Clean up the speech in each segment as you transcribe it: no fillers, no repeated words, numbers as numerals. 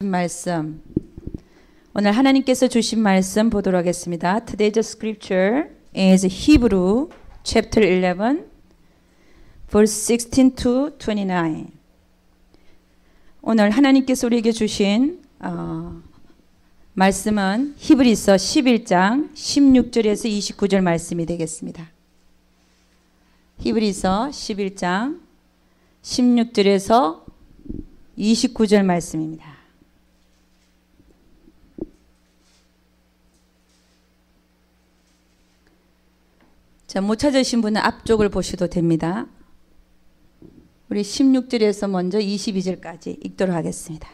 말씀, 오늘 하나님께서 주신 말씀 보도록 하겠습니다. Today's scripture is Hebrew chapter 11 verse 16 to 29. 오늘 하나님께서 우리에게 주신 말씀은 히브리서 11장 16절에서 29절 말씀이 되겠습니다. 히브리서 11장 16절에서 29절 말씀입니다. 자, 못 찾으신 분은 앞쪽을 보셔도 됩니다. 우리 16절에서 먼저 22절까지 읽도록 하겠습니다.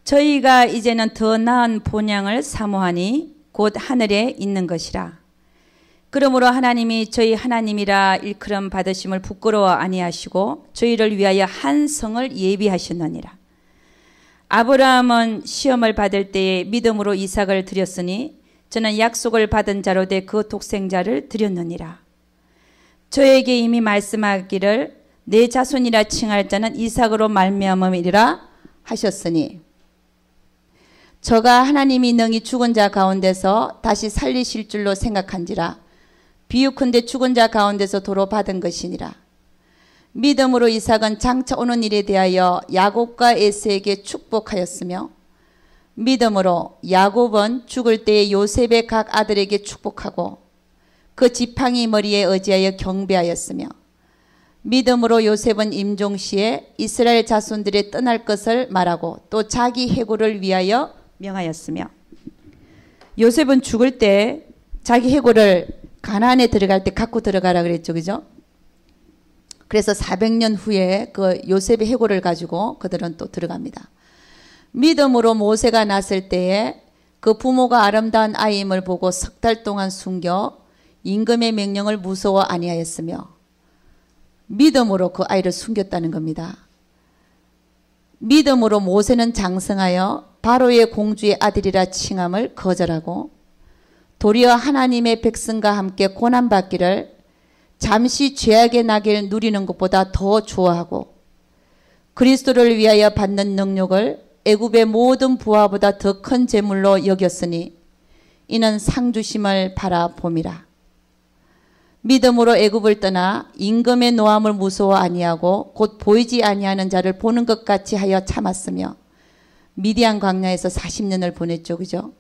저희가 이제는 더 나은 본향을 사모하니 곧 하늘에 있는 것이라. 그러므로 하나님이 저희 하나님이라 일컬음 받으심을 부끄러워 아니하시고 저희를 위하여 한 성을 예비하셨느니라. 아브라함은 시험을 받을 때에 믿음으로 이삭을 드렸으니 저는 약속을 받은 자로 돼 그 독생자를 드렸느니라. 저에게 이미 말씀하기를 내 자손이라 칭할 자는 이삭으로 말미암음이리라 하셨으니 저가 하나님이 능히 죽은 자 가운데서 다시 살리실 줄로 생각한지라. 비유컨대 죽은 자 가운데서 도로 받은 것이니라. 믿음으로 이삭은 장차 오는 일에 대하여 야곱과 에서에게 축복하였으며 믿음으로 야곱은 죽을 때에 요셉의 각 아들에게 축복하고 그 지팡이 머리에 의지하여 경배하였으며 믿음으로 요셉은 임종시에 이스라엘 자손들의 떠날 것을 말하고 또 자기 해고를 위하여 명하였으며 요셉은 죽을 때 자기 해고를 가나안에 들어갈 때 갖고 들어가라 그랬죠, 그죠? 그래서 400년 후에 그 요셉의 해고를 가지고 그들은 또 들어갑니다. 믿음으로 모세가 낳았을 때에 그 부모가 아름다운 아이임을 보고 석 달 동안 숨겨 임금의 명령을 무서워 아니하였으며 믿음으로 그 아이를 숨겼다는 겁니다. 믿음으로 모세는 장성하여 바로의 공주의 아들이라 칭함을 거절하고 도리어 하나님의 백성과 함께 고난받기를 잠시 죄악의 낙을 누리는 것보다 더 좋아하고 그리스도를 위하여 받는 능력을 애굽의 모든 부하보다 더 큰 재물로 여겼으니 이는 상주심을 바라봄이라. 믿음으로 애굽을 떠나 임금의 노함을 무서워 아니하고 곧 보이지 아니하는 자를 보는 것 같이 하여 참았으며 미디안 광야에서 40년을 보냈죠, 그죠?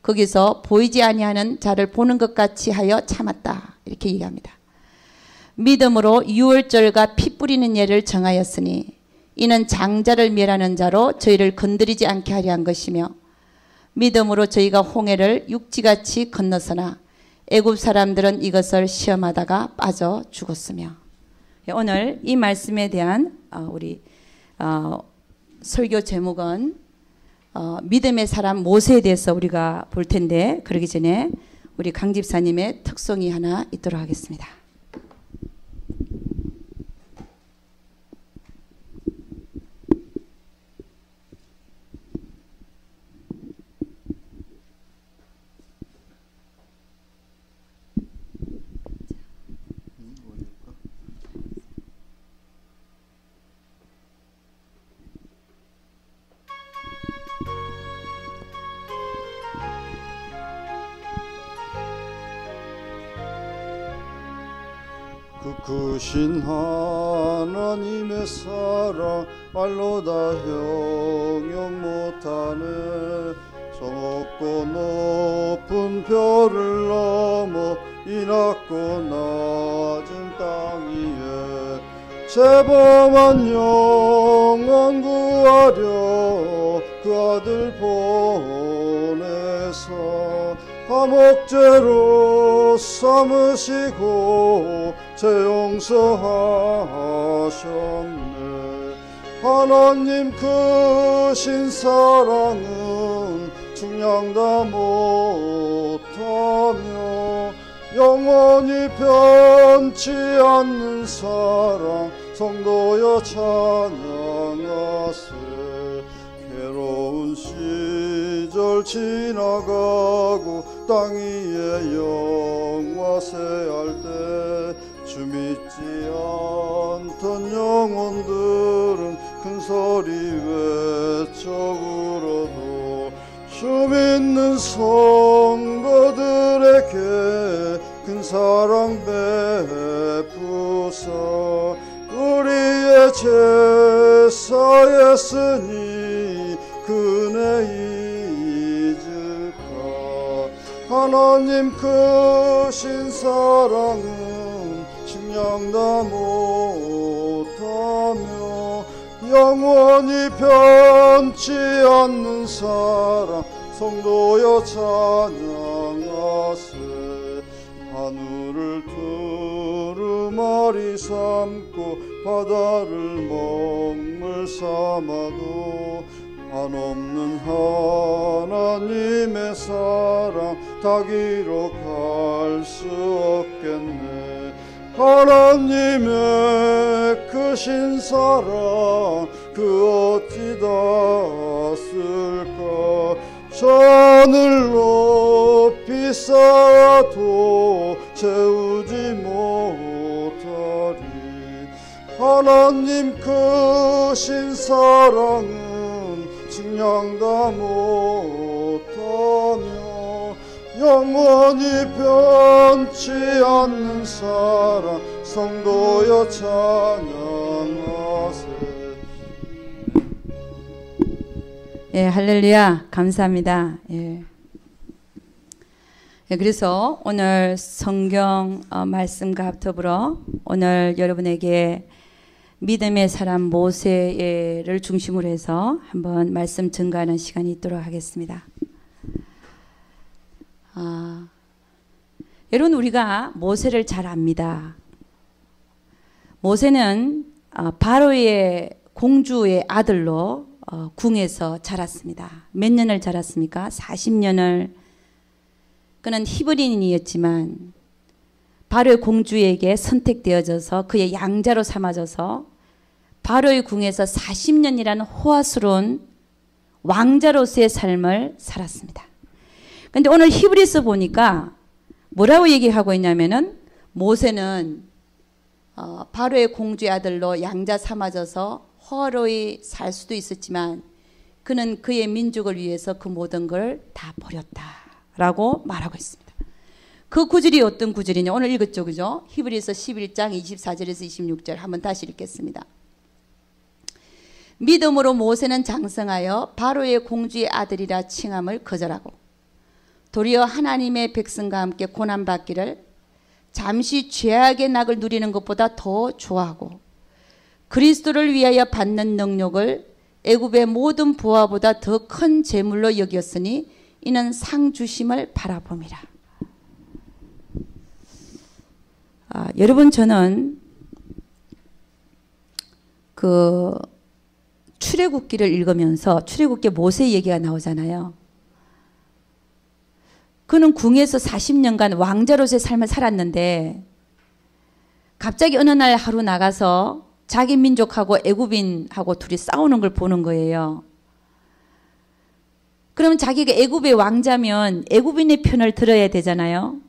거기서 보이지 아니하는 자를 보는 것 같이 하여 참았다 이렇게 얘기합니다. 믿음으로 유월절과 피 뿌리는 예를 정하였으니 이는 장자를 멸하는 자로 저희를 건드리지 않게 하려 한 것이며 믿음으로 저희가 홍해를 육지같이 건너서나 애굽 사람들은 이것을 시험하다가 빠져 죽었으며. 오늘 이 말씀에 대한 우리 설교 제목은 믿음의 사람 모세에 대해서 우리가 볼 텐데 그러기 전에 우리 강 집사님의 특송이 하나 있도록 하겠습니다. 크신 하나님의 사랑 말로 다 형용 못하네. 성없고 높은 별을 넘어 이 낮고 낮은 땅 위에 죄범한 영혼 구하려 그 아들 보내서 감옥죄로 삼으시고 죄 용서하셨네. 하나님 크신 사랑은 중량 다 못하며 영원히 변치 않는 사랑 성도여 찬양하세. 괴로운 시절 지나가고 땅 위에 영화세할 때 주 믿지 않던 영혼들은 큰 소리 외쳐 믿는 성도들에게 큰 사랑 베푸사 우리의 제사였으니 그네 이즈가 하나님 크신 사랑은 측량다 못하며 영원히 변치 않는 사랑 성도여 찬양하세 하늘을 두루마리 삼고 바다를 먹물 삼아도 한없는 하나님의 사랑 다 기록할 수 없겠네 하나님의 크신 사랑 그 어찌 닿았을까 산을 높이 쌓아도 채우지 못하리 하나님 크신 사랑은 측량다 못하며 영원히 변치 않는 사랑 성도여 찬양하세. 예, 할렐루야. 감사합니다. 예. 예, 그래서 오늘 성경 말씀과 더불어 오늘 여러분에게 믿음의 사람 모세를 중심으로 해서 한번 말씀 증거하는 시간이 있도록 하겠습니다. 여러분 우리가 모세를 잘 압니다. 모세는 바로의 공주의 아들로 궁에서 자랐습니다. 몇 년을 자랐습니까? 40년을. 그는 히브리인이었지만 바로의 공주에게 선택되어져서 그의 양자로 삼아져서 바로의 궁에서 40년이라는 호화스러운 왕자로서의 삶을 살았습니다. 그런데 오늘 히브리서 보니까 뭐라고 얘기하고 있냐면은 모세는 바로의 공주의 아들로 양자 삼아져서 호화로이 살 수도 있었지만 그는 그의 민족을 위해서 그 모든 걸 다 버렸다라고 말하고 있습니다. 그 구절이 어떤 구절이냐 오늘 읽었죠, 그죠? 히브리서 11장 24절에서 26절 한번 다시 읽겠습니다. 믿음으로 모세는 장성하여 바로의 공주의 아들이라 칭함을 거절하고 도리어 하나님의 백성과 함께 고난받기를 잠시 죄악의 낙을 누리는 것보다 더 좋아하고 그리스도를 위하여 받는 능력을 애굽의 모든 부하보다 더 큰 재물로 여겼으니 이는 상 주심을 바라봄이라. 여러분 저는 그 출애굽기를 읽으면서 출애굽기에 모세 얘기가 나오잖아요. 그는 궁에서 40년간 왕자로서의 삶을 살았는데 갑자기 어느 날 하루 나가서 자기 민족하고 애굽인하고 둘이 싸우는 걸 보는 거예요. 그러면 자기가 애굽의 왕자면 애굽인의 편을 들어야 되잖아요.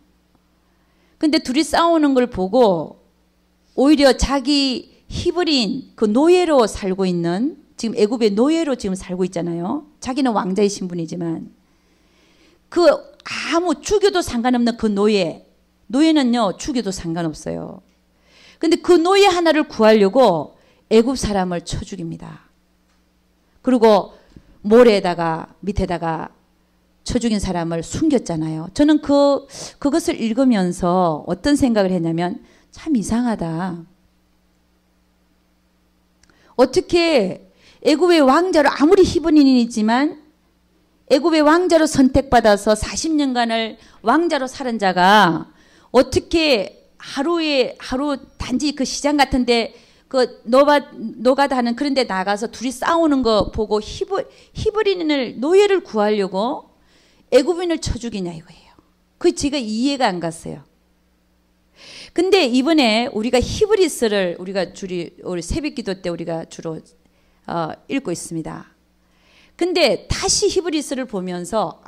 근데 둘이 싸우는 걸 보고 오히려 자기 히브리인 그 노예로 살고 있는 지금 애굽의 노예로 지금 살고 있잖아요. 자기는 왕자의 신분이지만 그 아무 죽여도 상관없는 그 노예는요 죽여도 상관없어요. 근데 그 노예 하나를 구하려고 애굽 사람을 쳐 죽입니다. 그리고 모래에다가 밑에다가 쳐 죽인 사람을 숨겼잖아요. 저는 그것을 읽으면서 어떤 생각을 했냐면 참 이상하다. 어떻게 애굽의 왕자로 아무리 히브리인이지만 애굽의 왕자로 선택받아서 40년간을 왕자로 살은 자가 어떻게 하루 단지 그 시장 같은데 그 노가다 하는 그런 데 나가서 둘이 싸우는 거 보고 히브리인을 노예를 구하려고 애굽인을 쳐 죽이냐 이거예요. 그게 제가 이해가 안 갔어요. 근데 이번에 우리가 히브리서를 우리 새벽기도 때 우리가 주로 읽고 있습니다. 근데 다시 히브리서를 보면서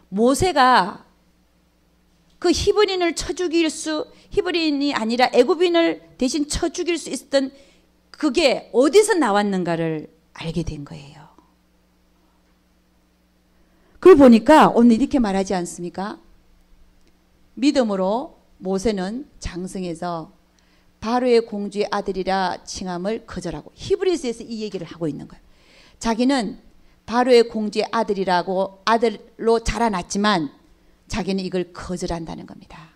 모세가 그 히브리인이 아니라 애굽인을 대신 쳐 죽일 수 있었던 그게 어디서 나왔는가를 알게 된 거예요. 그걸 보니까 오늘 이렇게 말하지 않습니까? 믿음으로 모세는 장성해서 바로의 공주의 아들이라 칭함을 거절하고, 히브리서에서 이 얘기를 하고 있는 거예요. 자기는 바로의 공주의 아들이라고 아들로 자라났지만 자기는 이걸 거절한다는 겁니다.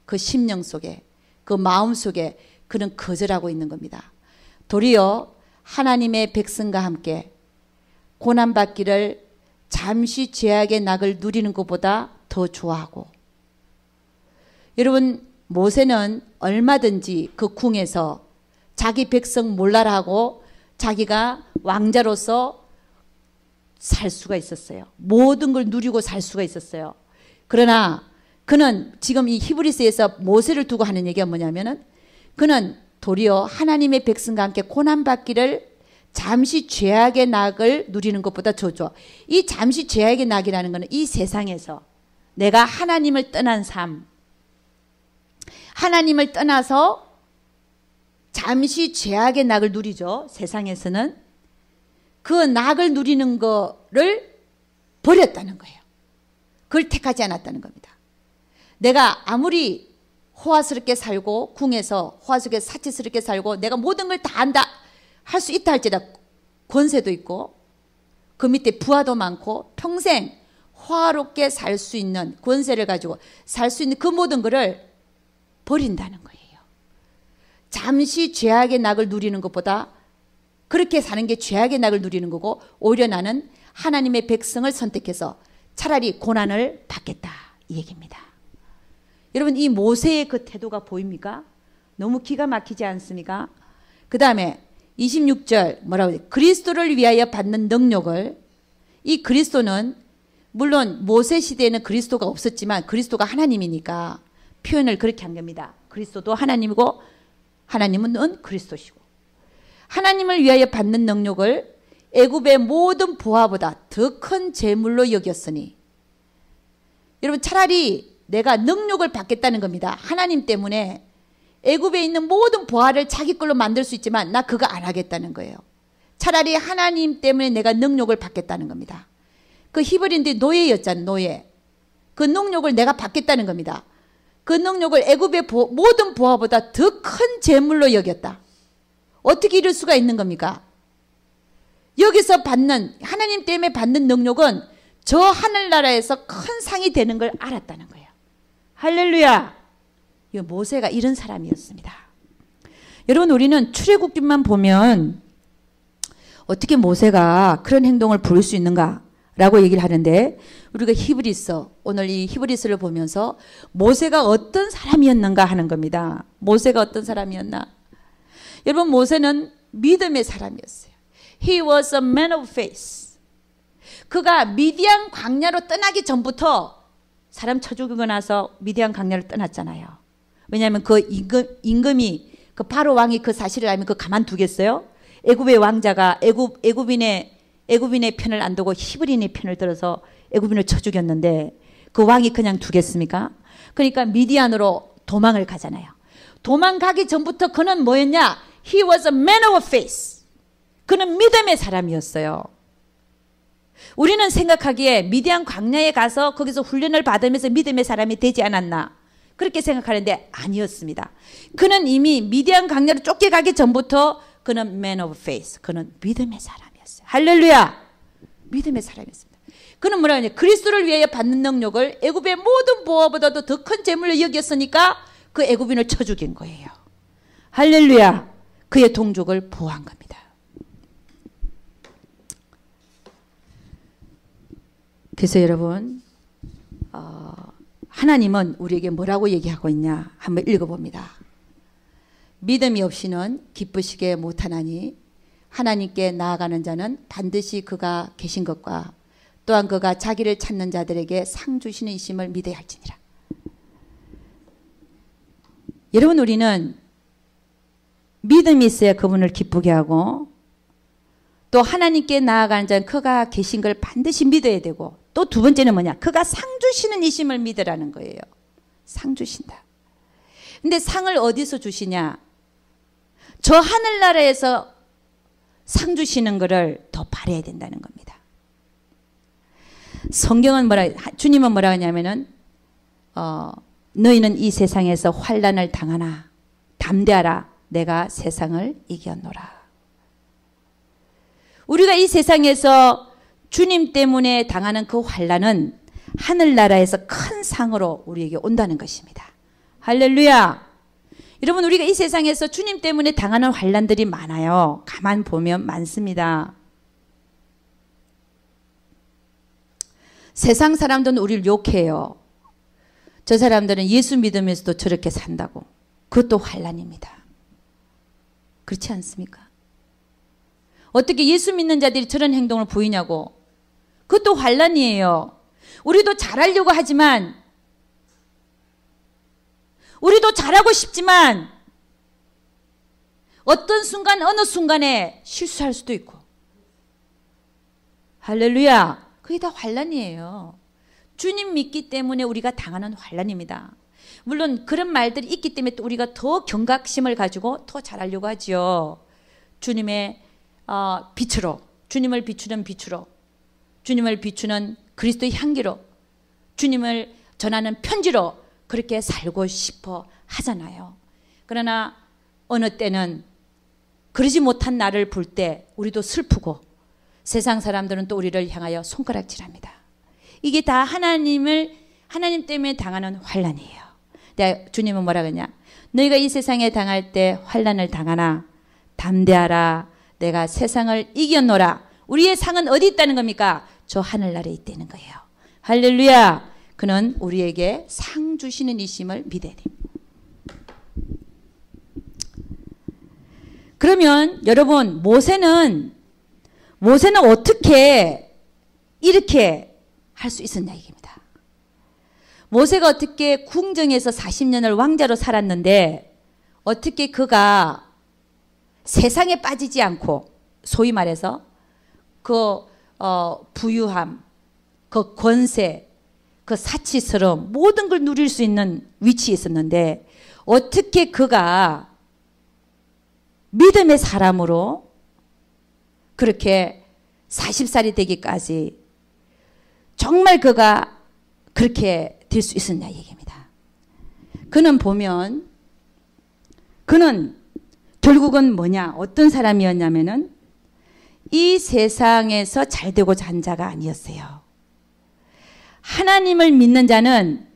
그 심령 속에, 그 마음 속에 그는 거절하고 있는 겁니다. 도리어 하나님의 백성과 함께 고난받기를 잠시 죄악의 낙을 누리는 것보다 더 좋아하고, 여러분 모세는 얼마든지 그 궁에서 자기 백성 몰라라 하고 자기가 왕자로서 살 수가 있었어요. 모든 걸 누리고 살 수가 있었어요. 그러나 그는 지금 이 히브리서에서 모세를 두고 하는 얘기가 뭐냐면은, 그는 도리어 하나님의 백성과 함께 고난받기를 잠시 죄악의 낙을 누리는 것보다 더 좋아. 이 잠시 죄악의 낙이라는 것은 이 세상에서 내가 하나님을 떠난 삶, 하나님을 떠나서 잠시 죄악의 낙을 누리죠. 세상에서는 그 낙을 누리는 거를 버렸다는 거예요. 그걸 택하지 않았다는 겁니다. 내가 아무리 호화스럽게 살고 궁에서 호화스럽게 사치스럽게 살고 내가 모든 걸 다 한다 할 수 있다 할지라도 권세도 있고 그 밑에 부하도 많고 평생 호화롭게 살 수 있는 권세를 가지고 살 수 있는 그 모든 것을 버린다는 거예요. 잠시 죄악의 낙을 누리는 것보다 그렇게 사는 게 죄악의 낙을 누리는 거고, 오히려 나는 하나님의 백성을 선택해서 차라리 고난을 받겠다 이 얘기입니다. 여러분 이 모세의 그 태도가 보입니까? 너무 기가 막히지 않습니까? 그 다음에 26절 뭐라고 해요? 그리스도를 위하여 받는 능력을, 이 그리스도는 물론 모세 시대에는 그리스도가 없었지만 그리스도가 하나님이니까 표현을 그렇게 한 겁니다. 그리스도도 하나님이고 하나님은 그리스도시고, 하나님을 위하여 받는 능력을 애굽의 모든 보화보다 더 큰 재물로 여겼으니, 여러분 차라리 내가 능력을 받겠다는 겁니다. 하나님 때문에 애굽에 있는 모든 보화를 자기 걸로 만들 수 있지만 나 그거 안 하겠다는 거예요. 차라리 하나님 때문에 내가 능력을 받겠다는 겁니다. 그 히브리인들이 노예였잖아요. 노예. 그 능력을 내가 받겠다는 겁니다. 그 능력을 애굽의 모든 보화보다 더 큰 재물로 여겼다. 어떻게 이럴 수가 있는 겁니까? 여기서 받는, 하나님 때문에 받는 능력은 저 하늘나라에서 큰 상이 되는 걸 알았다는 거예요. 할렐루야. 이 모세가 이런 사람이었습니다. 여러분 우리는 출애굽기만 보면 어떻게 모세가 그런 행동을 부를 수 있는가 라고 얘기를 하는데, 우리가 히브리서, 오늘 이 히브리서를 보면서 모세가 어떤 사람이었는가 하는 겁니다. 모세가 어떤 사람이었나? 여러분 모세는 믿음의 사람이었어요. He was a man of faith. 그가 미디안 광야로 떠나기 전부터 사람 쳐 죽이고 나서 미디안 광야를 떠났잖아요. 왜냐하면 그 임금이 그 바로 왕이 그 사실을 알면 그 가만두겠어요? 애굽의 왕자가 애굽인의 편을 안 두고 히브리인의 편을 들어서 애굽인을 쳐 죽였는데 그 왕이 그냥 두겠습니까? 그러니까 미디안으로 도망을 가잖아요. 도망가기 전부터 그는 뭐였냐? He was a man of faith. 그는 믿음의 사람이었어요. 우리는 생각하기에 미디안 광야에 가서 거기서 훈련을 받으면서 믿음의 사람이 되지 않았나 그렇게 생각하는데 아니었습니다. 그는 이미 미디안 광야로 쫓겨가기 전부터 그는 man of faith. 그는 믿음의 사람이었어요. 할렐루야. 믿음의 사람이었습니다. 그는 뭐라 하냐? 그리스도를 위하여 받는 능력을 애굽의 모든 보화보다도 더 큰 재물로 여겼으니까 그 애굽인을 쳐 죽인 거예요. 할렐루야. 그의 동족을 보호한 겁니다. 그래서 여러분 하나님은 우리에게 뭐라고 얘기하고 있냐 한번 읽어봅니다. 믿음이 없이는 기쁘시게 못하나니 하나님께 나아가는 자는 반드시 그가 계신 것과 또한 그가 자기를 찾는 자들에게 상 주시는 이심을 믿어야 할지니라. 여러분 우리는 믿음이 있어야 그분을 기쁘게 하고, 또 하나님께 나아가는 자는 그가 계신 걸 반드시 믿어야 되고, 또 두 번째는 뭐냐? 그가 상 주시는 이심을 믿으라는 거예요. 상 주신다. 근데 상을 어디서 주시냐? 저 하늘나라에서 상 주시는 거를 더 바라야 된다는 겁니다. 성경은 주님은 뭐라 하냐면은 너희는 이 세상에서 환난을 당하나 담대하라 내가 세상을 이겨노라. 우리가 이 세상에서 주님 때문에 당하는 그 환난은 하늘나라에서 큰 상으로 우리에게 온다는 것입니다. 할렐루야. 여러분, 우리가 이 세상에서 주님 때문에 당하는 환난들이 많아요. 가만 보면 많습니다. 세상 사람들은 우리를 욕해요. 저 사람들은 예수 믿으면서도 저렇게 산다고. 그것도 환난입니다. 그렇지 않습니까? 어떻게 예수 믿는 자들이 저런 행동을 보이냐고. 그것도 환난이에요. 우리도 잘하려고 하지만, 우리도 잘하고 싶지만 어떤 순간 어느 순간에 실수할 수도 있고. 할렐루야. 그게 다 환난이에요. 주님 믿기 때문에 우리가 당하는 환난입니다. 물론 그런 말들이 있기 때문에 또 우리가 더 경각심을 가지고 더 잘하려고 하지요. 주님의 빛으로, 주님을 비추는 빛으로, 주님을 비추는 그리스도의 향기로, 주님을 전하는 편지로 그렇게 살고 싶어 하잖아요. 그러나 어느 때는 그러지 못한 나를 볼 때 우리도 슬프고 세상 사람들은 또 우리를 향하여 손가락질합니다. 이게 다 하나님 때문에 당하는 환난이에요. 주님은 뭐라 그러냐? 너희가 이 세상에 당할 때 환난을 당하나 담대하라 내가 세상을 이겨노라. 우리의 상은 어디 있다는 겁니까? 저 하늘나라에 있다는 거예요. 할렐루야. 그는 우리에게 상 주시는 이심을 믿어야 됩니다. 그러면 여러분, 모세는 어떻게 이렇게 할 수 있었냐 이겁니다. 모세가 어떻게 궁정에서 40년을 왕자로 살았는데 어떻게 그가 세상에 빠지지 않고 소위 말해서 그 부유함, 그 권세, 그 사치스러움 모든 걸 누릴 수 있는 위치에 있었는데 어떻게 그가 믿음의 사람으로 그렇게 40살이 되기까지 정말 그가 그렇게 될 수 있었냐 얘기입니다. 그는 결국은 뭐냐, 어떤 사람이었냐면은 이 세상에서 잘되고 잔 자가 아니었어요. 하나님을 믿는 자는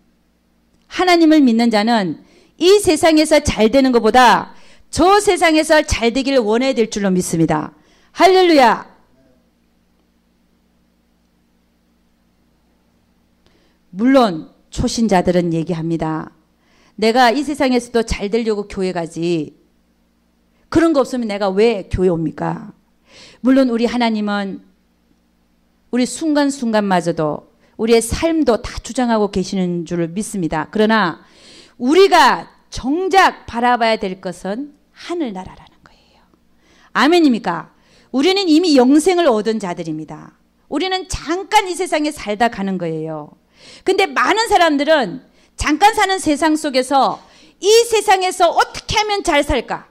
이 세상에서 잘 되는 것보다 저 세상에서 잘 되기를 원해야 될 줄로 믿습니다. 할렐루야. 물론 초신자들은 얘기합니다. 내가 이 세상에서도 잘 되려고 교회 가지. 그런 거 없으면 내가 왜 교회 옵니까? 물론 우리 하나님은 우리 순간순간마저도 우리의 삶도 다 주장하고 계시는 줄 믿습니다. 그러나 우리가 정작 바라봐야 될 것은 하늘나라라는 거예요. 아멘입니까? 우리는 이미 영생을 얻은 자들입니다. 우리는 잠깐 이 세상에 살다 가는 거예요. 근데 많은 사람들은 잠깐 사는 세상 속에서 이 세상에서 어떻게 하면 잘 살까?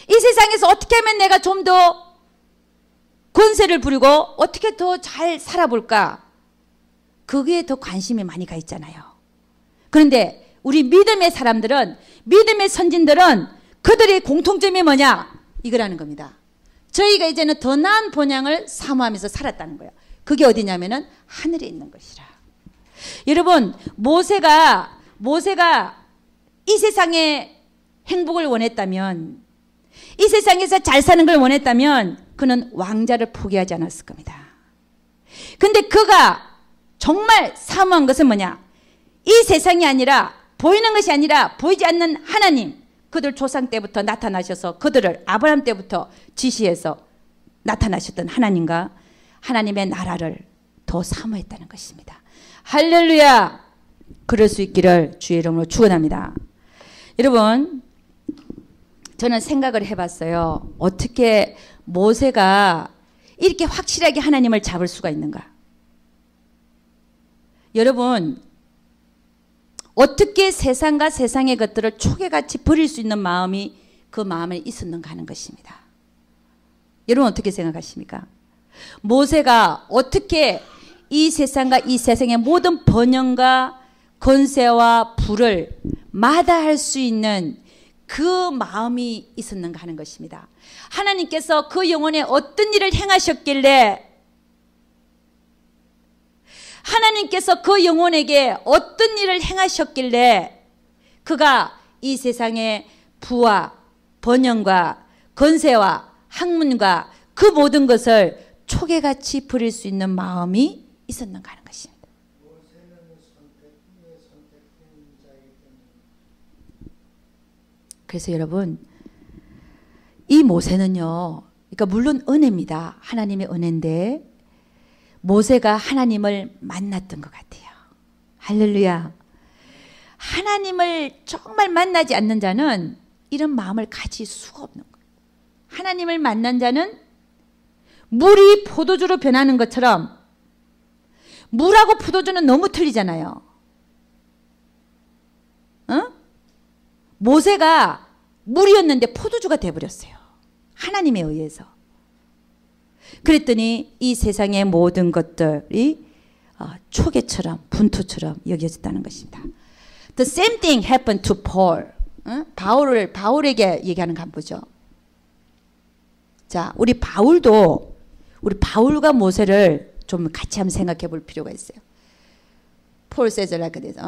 이 세상에서 어떻게 하면 내가 좀 더 권세를 부리고 어떻게 더 잘 살아볼까? 그게 더 관심이 많이 가 있잖아요. 그런데 우리 믿음의 사람들은, 믿음의 선진들은 그들의 공통점이 뭐냐? 이거라는 겁니다. 저희가 이제는 더 나은 본향을 사모하면서 살았다는 거예요. 그게 어디냐면은 하늘에 있는 것이라. 여러분, 모세가 이 세상의 행복을 원했다면, 이 세상에서 잘 사는 걸 원했다면 그는 왕자를 포기하지 않았을 겁니다. 근데 그가 정말 사모한 것은 뭐냐? 이 세상이 아니라, 보이는 것이 아니라 보이지 않는 하나님, 그들 조상 때부터 나타나셔서 그들을 아브라함 때부터 지시해서 나타나셨던 하나님과 하나님의 나라를 더 사모했다는 것입니다. 할렐루야. 그럴 수 있기를 주의 이름으로 축원합니다. 여러분, 저는 생각을 해봤어요. 어떻게 모세가 이렇게 확실하게 하나님을 잡을 수가 있는가? 여러분, 어떻게 세상과 세상의 것들을 초계같이 버릴 수 있는 마음이 그 마음에 있었는가 하는 것입니다. 여러분 어떻게 생각하십니까? 모세가 어떻게 이 세상과 이 세상의 모든 번영과 권세와 부를 마다할 수 있는 그 마음이 있었는가 하는 것입니다. 하나님께서 그 영혼에 어떤 일을 행하셨길래, 하나님께서 그 영혼에게 어떤 일을 행하셨길래 그가 이 세상의 부와 번영과 권세와 학문과 그 모든 것을 초계같이 부릴 수 있는 마음이 있었는가 하는 것입니다. 그래서 여러분, 이 모세는요, 그러니까 물론 은혜입니다. 하나님의 은혜인데 모세가 하나님을 만났던 것 같아요. 할렐루야. 하나님을 정말 만나지 않는 자는 이런 마음을 가질 수가 없는 거예요. 하나님을 만난 자는 물이 포도주로 변하는 것처럼, 물하고 포도주는 너무 틀리잖아요. 모세가 물이었는데 포도주가 되어버렸어요. 하나님에 의해서. 그랬더니 이 세상의 모든 것들이 초계처럼 분토처럼 여겨졌다는 것입니다. The same thing happened to Paul. 바울에게 얘기하는 거 한번 보죠. 자, 우리 바울과 모세를 좀 같이 한번 생각해 볼 필요가 있어요. Paul says like this.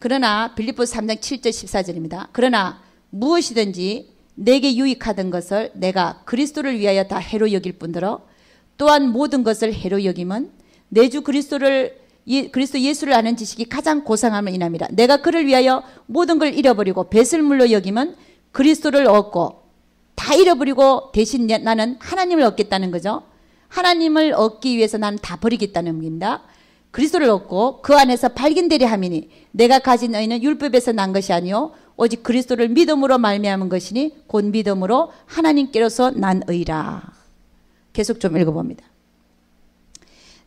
그러나 빌립보서 3장 7절 14절입니다. 그러나 무엇이든지 내게 유익하던 것을 내가 그리스도를 위하여 다 해로 여길 뿐더러 또한 모든 것을 해로 여김은 내 주 그리스도 예수를 아는 지식이 가장 고상함을 인함이라. 내가 그를 위하여 모든 걸 잃어버리고 배설물로 여김은 그리스도를 얻고, 다 잃어버리고 대신 나는 하나님을 얻겠다는 거죠. 하나님을 얻기 위해서 나는 다 버리겠다는 겁니다. 그리스도를 얻고 그 안에서 발견되려 함이니 내가 가진 의는 율법에서 난 것이 아니요 오직 그리스도를 믿음으로 말미암은 것이니 곧 믿음으로 하나님께로서 난 의라. 계속 좀 읽어봅니다.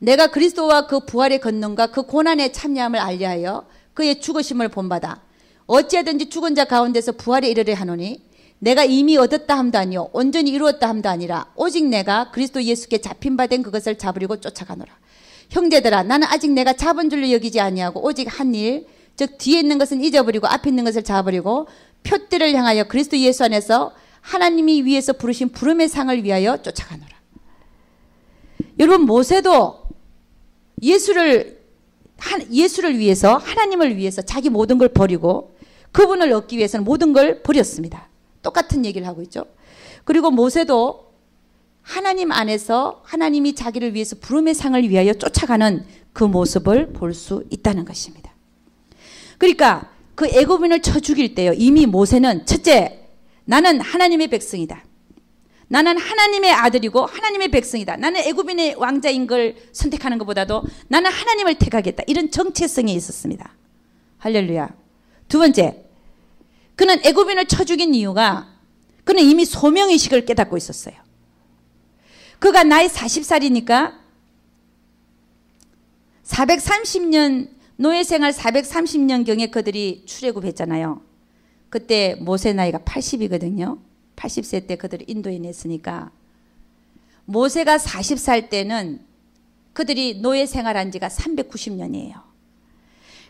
내가 그리스도와 그 부활의 권능과 그 고난에 참여함을 알리하여 그의 죽으심을 본받아 어찌하든지 죽은 자 가운데서 부활에 이르려 하노니 내가 이미 얻었다 함도 아니요 온전히 이루었다 함도 아니라 오직 내가 그리스도 예수께 잡힌 바 된 그것을 잡으려고 쫓아가노라. 형제들아, 나는 아직 내가 잡은 줄로 여기지 아니하고 오직 한 일, 즉 뒤에 있는 것은 잊어버리고 앞에 있는 것을 잡아버리고 표대를 향하여 그리스도 예수 안에서 하나님이 위에서 부르신 부름의 상을 위하여 쫓아가노라. 여러분, 모세도 예수를 위해서, 하나님을 위해서 자기 모든 걸 버리고 그분을 얻기 위해서는 모든 걸 버렸습니다. 똑같은 얘기를 하고 있죠. 그리고 모세도 하나님 안에서 하나님이 자기를 위해서 부름의 상을 위하여 쫓아가는 그 모습을 볼 수 있다는 것입니다. 그러니까 그 애굽인을 쳐 죽일 때요, 이미 모세는 첫째, 나는 하나님의 백성이다. 나는 하나님의 아들이고 하나님의 백성이다. 나는 애굽인의 왕자인 걸 선택하는 것보다도 나는 하나님을 택하겠다. 이런 정체성이 있었습니다. 할렐루야. 두 번째, 그는 애굽인을 쳐 죽인 이유가 그는 이미 소명의식을 깨닫고 있었어요. 그가 나이 40살이니까 430년 노예생활 430년경에 그들이 출애굽했잖아요. 그때 모세 나이가 80이거든요. 80세 때 그들을 인도에 냈으니까 모세가 40살 때는 그들이 노예생활한 지가 390년이에요.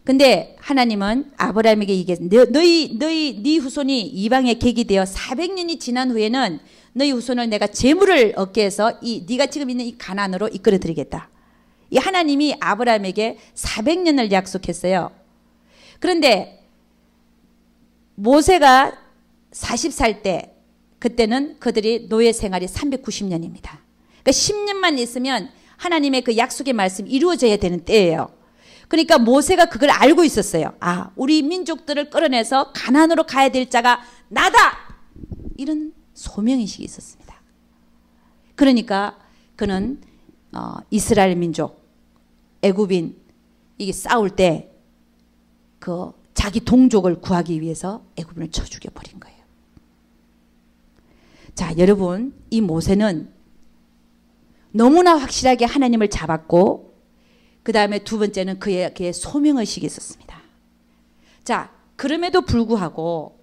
근데 하나님은 아브라함에게 얘기했어요. 네 후손이 이방에 객이 되어 400년이 지난 후에는 너희 후손을 내가 재물을 얻게 해서 네가 지금 있는 이 가나안으로 이끌어드리겠다. 이 하나님이 아브라함에게 400년을 약속했어요. 그런데 모세가 40살 때 그때는 그들이 노예 생활이 390년입니다. 그러니까 10년만 있으면 하나님의 그 약속의 말씀이 이루어져야 되는 때예요. 그러니까 모세가 그걸 알고 있었어요. 아, 우리 민족들을 끌어내서 가나안으로 가야 될 자가 나다! 이런 소명의식이 있었습니다. 그러니까 그는 이스라엘 민족, 애굽인 이게 싸울 때 그 자기 동족을 구하기 위해서 애굽인을 쳐 죽여버린 거예요. 자, 여러분, 이 모세는 너무나 확실하게 하나님을 잡았고 그 다음에 두 번째는 그의 소명의식이 있었습니다. 자, 그럼에도 불구하고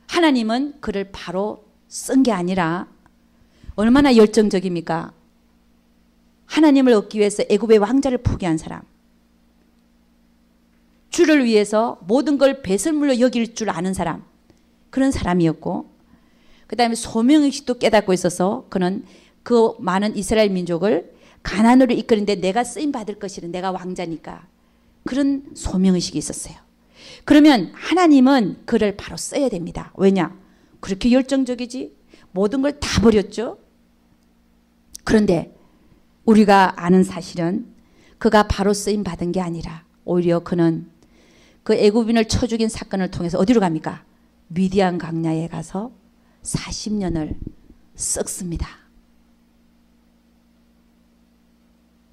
하나님은 그를 바로 쓴 게 아니라 얼마나 열정적입니까? 하나님을 얻기 위해서 애굽의 왕자를 포기한 사람. 주를 위해서 모든 걸 배설물로 여길 줄 아는 사람. 그런 사람이었고, 그 다음에 소명의식도 깨닫고 있어서 그는 그 많은 이스라엘 민족을 가나안으로 이끄는데 내가 쓰임받을 것이라, 내가 왕자니까. 그런 소명의식이 있었어요. 그러면 하나님은 그를 바로 써야 됩니다. 왜냐? 그렇게 열정적이지? 모든 걸 다 버렸죠? 그런데 우리가 아는 사실은 그가 바로 쓰임받은 게 아니라 오히려 그는 그 애굽인을 쳐 죽인 사건을 통해서 어디로 갑니까? 미디안 광야에 가서 40년을 썩습니다.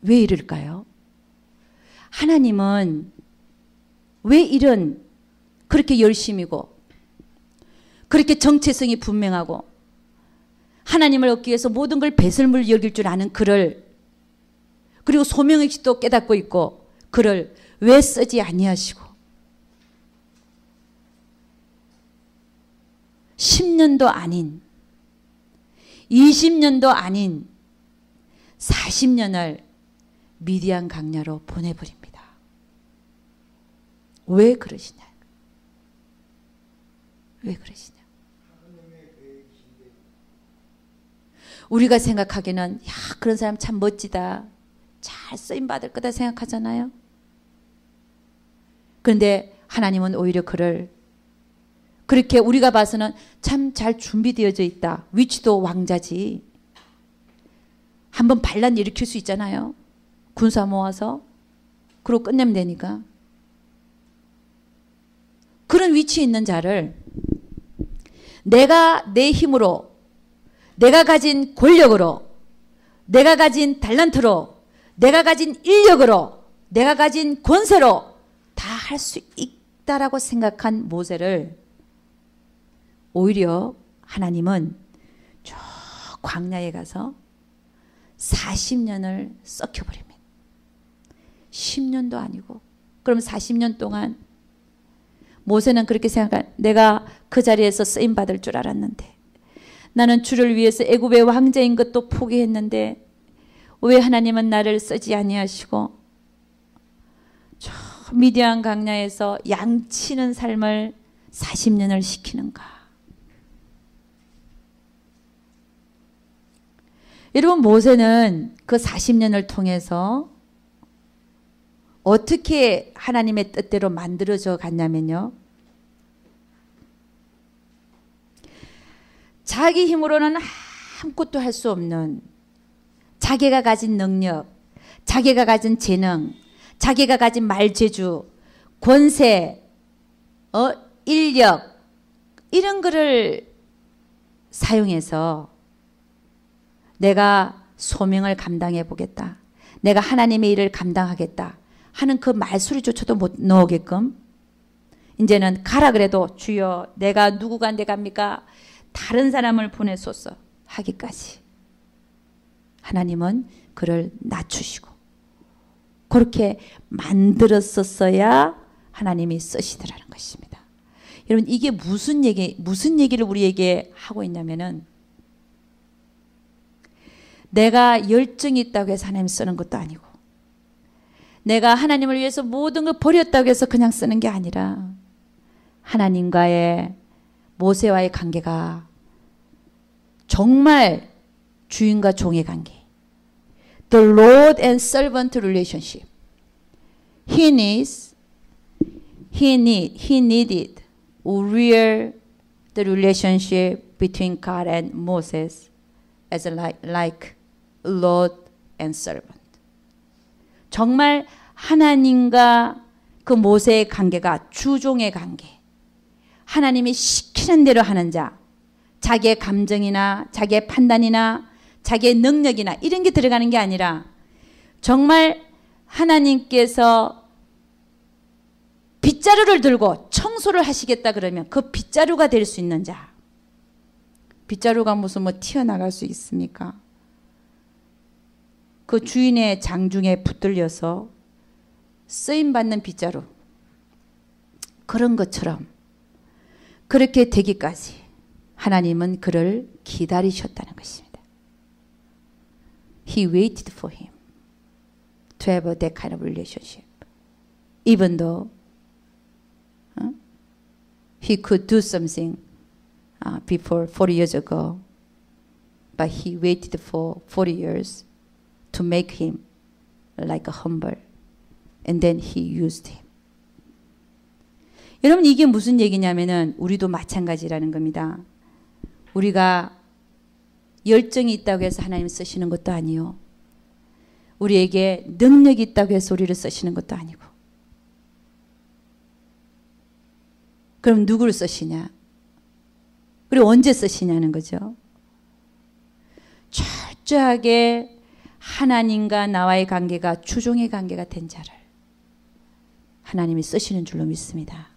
왜 이럴까요? 하나님은 왜 이런 그렇게 열심이고 그렇게 정체성이 분명하고 하나님을 얻기 위해서 모든 걸 배설물 여길 줄 아는 그를, 그리고 소명의식도 깨닫고 있고 그를 왜 쓰지 아니하시고 10년도 아닌 20년도 아닌 40년을 미디안 광야로 보내버립니다. 왜 그러시냐? 왜 그러시냐? 우리가 생각하기에는 야, 그런 사람 참 멋지다, 잘 쓰임받을 거다 생각하잖아요. 그런데 하나님은 오히려 그를 그렇게 우리가 봐서는 참 잘 준비되어져 있다, 위치도 왕자지, 한번 반란 일으킬 수 있잖아요. 군사 모아서 그러고 끝내면 되니까. 그런 위치에 있는 자를 내가 내 힘으로, 내가 가진 권력으로, 내가 가진 달란트로, 내가 가진 인력으로, 내가 가진 권세로 다 할 수 있다라고 생각한 모세를 오히려 하나님은 저 광야에 가서 40년을 썩혀버립니다. 10년도 아니고. 그럼 40년 동안 모세는 그렇게 생각한, 내가 그 자리에서 쓰임받을 줄 알았는데, 나는 주를 위해서 애굽의 왕자인 것도 포기했는데 왜 하나님은 나를 쓰지 아니하시고 저 미디안 광야에서 양치는 삶을 40년을 시키는가? 여러분, 모세는 그 40년을 통해서 어떻게 하나님의 뜻대로 만들어져 갔냐면요, 자기 힘으로는 아무것도 할 수 없는, 자기가 가진 능력, 자기가 가진 재능, 자기가 가진 말재주, 권세, 인력, 이런 거를 사용해서 내가 소명을 감당해 보겠다, 내가 하나님의 일을 감당하겠다 하는 그 말소리조차도 못 넣으게끔, 이제는 가라 그래도 주여 내가 누구가 갑니까? 다른 사람을 보내소서 하기까지 하나님은 그를 낮추시고 그렇게 만들었었어야 하나님이 쓰시더라는 것입니다. 여러분, 이게 무슨 얘기를 우리에게 하고 있냐면은, 내가 열정이 있다고 해서 하나님 쓰는 것도 아니고, 내가 하나님을 위해서 모든 걸 버렸다고 해서 그냥 쓰는 게 아니라, 하나님과의 모세와의 관계가 정말 주인과 종의 관계, The Lord and Servant relationship. He needed real the relationship between God and Moses as like Lord and servant. 정말 하나님과 그 모세의 관계가 주종의 관계, 하나님이 시키는 대로 하는 자, 자기의 감정이나 자기의 판단이나 자기의 능력이나 이런 게 들어가는 게 아니라 정말 하나님께서 빗자루를 들고 청소를 하시겠다 그러면 그 빗자루가 될 수 있는 자. 빗자루가 무슨 튀어나갈 수 있습니까? 그 주인의 장중에 붙들려서 쓰임받는 빗자루, 그런 것처럼 그렇게 되기까지 하나님은 그를 기다리셨다는 것입니다. he waited for him to have that kind of relationship. Even though he could do something before 40 years ago, but he waited for 40 years to make him like a humble, and then he used him. 여러분, 이게 무슨 얘기냐면은 우리도 마찬가지라는 겁니다. 우리가 열정이 있다고 해서 하나님 쓰시는 것도 아니요, 우리에게 능력이 있다고 해서 우리를 쓰시는 것도 아니고. 그럼 누구를 쓰시냐? 그리고 언제 쓰시냐는 거죠. 철저하게 하나님과 나와의 관계가 주종의 관계가 된 자를 하나님이 쓰시는 줄로 믿습니다.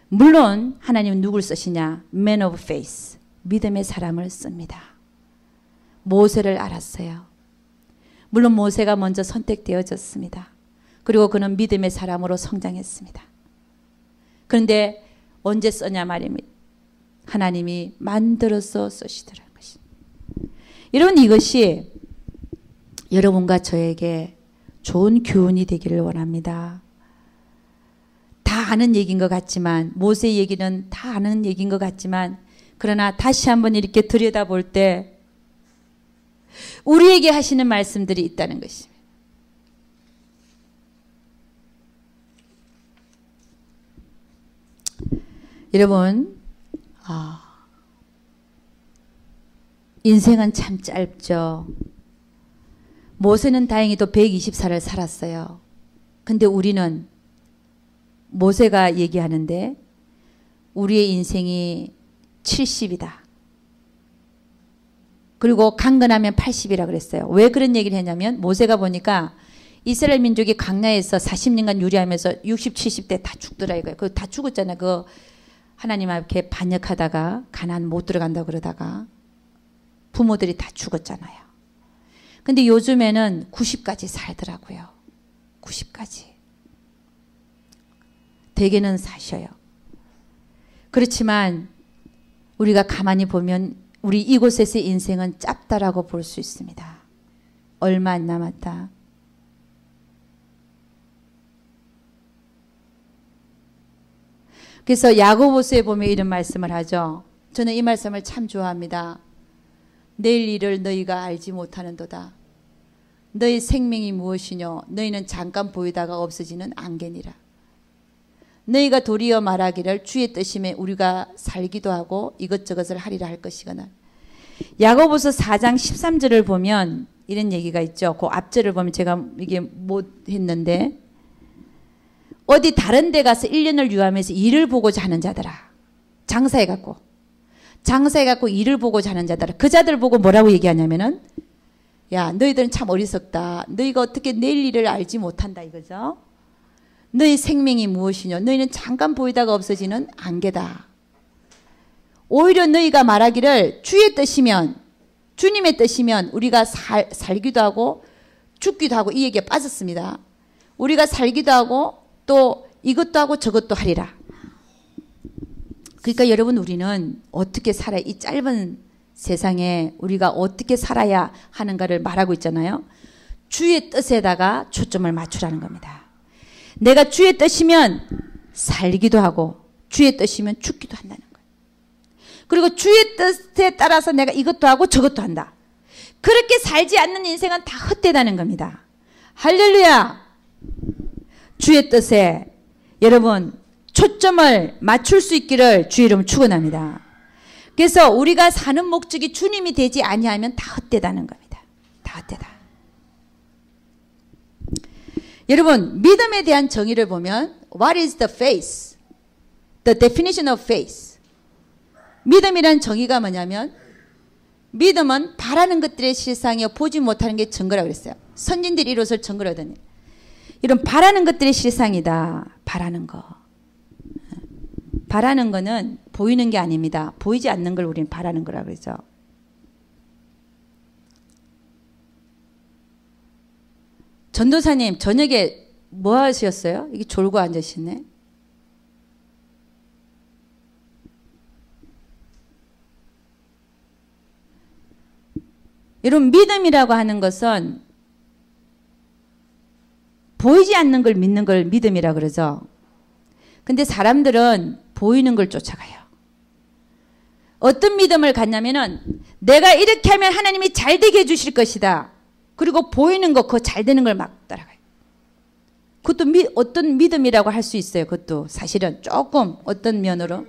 물론 하나님은 누구를 쓰시냐? Man of faith, 믿음의 사람을 씁니다. 모세를 알았어요. 물론 모세가 먼저 선택되어졌습니다. 그리고 그는 믿음의 사람으로 성장했습니다. 그런데 언제 쓰냐 말입니다. 하나님이 만들어서 쓰시더라는 것입니다. 여러분, 이것이 여러분과 저에게 좋은 교훈이 되기를 원합니다. 다 아는 얘기인 것 같지만, 모세 얘기는 다 아는 얘기인 것 같지만, 그러나 다시 한번 이렇게 들여다볼 때 우리에게 하시는 말씀들이 있다는 것입니다. 여러분, 인생은 참 짧죠. 모세는 다행히도 120살을 살았어요. 근데 우리는, 모세가 얘기하는데 우리의 인생이 70이다. 그리고 강건하면 80이라 그랬어요. 왜 그런 얘기를 했냐면, 모세가 보니까 이스라엘 민족이 광야에서 40년간 유리하면서 60, 70대 다 죽더라 이거예요. 그거 다 죽었잖아요. 그 하나님 앞에 반역하다가 가나안 못 들어간다고 그러다가 부모들이 다 죽었잖아요. 근데 요즘에는 90까지 살더라고요. 90까지. 대개는 사셔요. 그렇지만 우리가 가만히 보면 우리 이곳에서의 인생은 짧다라고 볼 수 있습니다. 얼마 안 남았다. 그래서 야고보서에 보면 이런 말씀을 하죠. 저는 이 말씀을 참 좋아합니다. 내일 일을 너희가 알지 못하는도다. 너희 생명이 무엇이뇨? 너희는 잠깐 보이다가 없어지는 안개니라. 너희가 도리어 말하기를 주의 뜻이면 우리가 살기도 하고 이것저것을 하리라 할 것이거늘. 야고보서 4장 13절을 보면 이런 얘기가 있죠. 그 앞절을 보면 제가 이게 못 했는데, 어디 다른 데 가서 1년을 유하면서 일을 보고자 하는 자들아, 장사해갖고 일을 보고자 하는 자들아, 그 자들 보고 뭐라고 얘기하냐면은, 야, 너희들은 참 어리석다. 너희가 어떻게 내일 일을 알지 못한다 이거죠. 너희 생명이 무엇이뇨? 너희는 잠깐 보이다가 없어지는 안개다. 오히려 너희가 말하기를 주의 뜻이면, 주님의 뜻이면 우리가 살기도 하고 죽기도 하고, 이 얘기에 빠졌습니다. 우리가 살기도 하고 또 이것도 하고 저것도 하리라. 그러니까 여러분, 우리는 어떻게 살아야, 이 짧은 세상에 우리가 어떻게 살아야 하는가를 말하고 있잖아요. 주의 뜻에다가 초점을 맞추라는 겁니다. 내가 주의 뜻이면 살기도 하고 주의 뜻이면 죽기도 한다는 거예요. 그리고 주의 뜻에 따라서 내가 이것도 하고 저것도 한다. 그렇게 살지 않는 인생은 다 헛되다는 겁니다. 할렐루야. 주의 뜻에 여러분 초점을 맞출 수 있기를 주의 이름 축원합니다. 그래서 우리가 사는 목적이 주님이 되지 아니하면 다 헛되다는 겁니다. 다 헛되다. 여러분, 믿음에 대한 정의를 보면 What is the faith? The definition of faith. 믿음이란 정의가 뭐냐면, 믿음은 바라는 것들의 실상이요 보지 못하는 게 증거라고 그랬어요. 선진들이 이것을 증거로 하더니, 이런 바라는 것들의 실상이다. 바라는 거. 바라는 거는 보이는 게 아닙니다. 보이지 않는 걸 우리는 바라는 거라고 그러죠. 전도사님, 저녁에 뭐 하셨어요? 이게 졸고 앉으시네. 여러분, 믿음이라고 하는 것은 보이지 않는 걸 믿는 걸 믿음이라고 그러죠. 근데 사람들은 보이는 걸 쫓아가요. 어떤 믿음을 갖냐면은 내가 이렇게 하면 하나님이 잘 되게 해주실 것이다. 그리고 보이는 거, 그거 잘 되는 걸 막 따라가요. 그것도 어떤 믿음이라고 할 수 있어요. 그것도 사실은 조금 어떤 면으로.